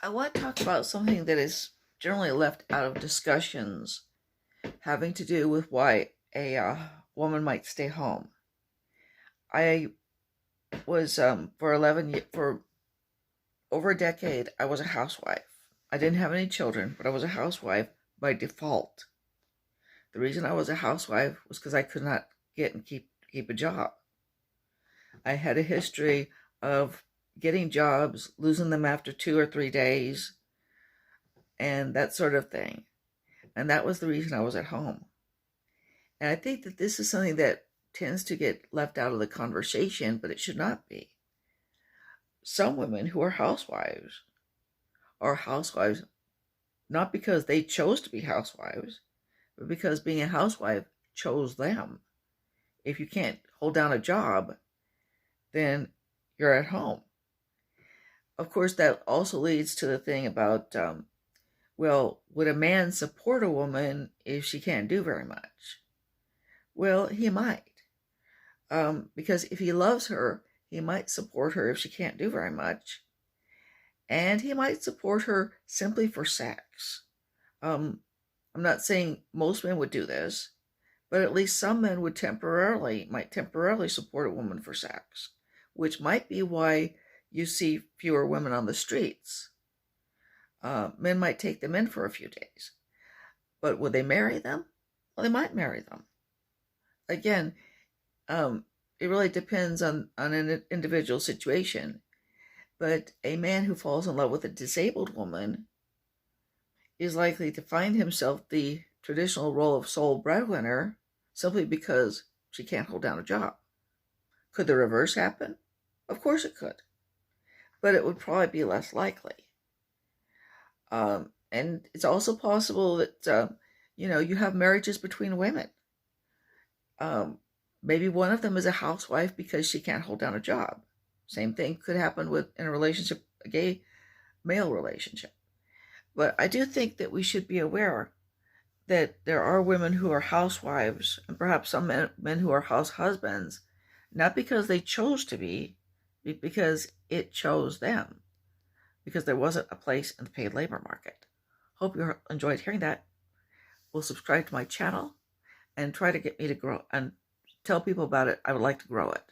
I want to talk about something that is generally left out of discussions having to do with why a woman might stay home. I was for over a decade. I was a housewife. I didn't have any children, but I was a housewife by default. The reason I was a housewife was because I could not get and keep a job. I had a history of getting jobs, losing them after 2 or 3 days, and that sort of thing. And that was the reason I was at home. And I think that this is something that tends to get left out of the conversation, but it should not be. Some women who are housewives not because they chose to be housewives, but because being a housewife chose them. If you can't hold down a job, then you're at home. Of course, that also leads to the thing about, well, would a man support a woman if she can't do very much? Well, he might. Because if he loves her, he might support her if she can't do very much. And he might support her simply for sex. I'm not saying most men would do this, but at least some men might temporarily support a woman for sex, which might be why you see fewer women on the streets. Men might take them in for a few days. But would they marry them? Well, they might marry them. Again, it really depends on an individual situation. But a man who falls in love with a disabled woman is likely to find himself the traditional role of sole breadwinner simply because she can't hold down a job. Could the reverse happen? Of course it could. But it would probably be less likely. And it's also possible that, you have marriages between women. Maybe one of them is a housewife because she can't hold down a job. Same thing could happen in a relationship, a gay male relationship. But I do think that we should be aware that there are women who are housewives, and perhaps some men who are house husbands, not because they chose to be, but because it chose them, because there wasn't a place in the paid labor market. Hope you enjoyed hearing that. Will subscribe to my channel and try to get me to grow and tell people about it. I would like to grow it.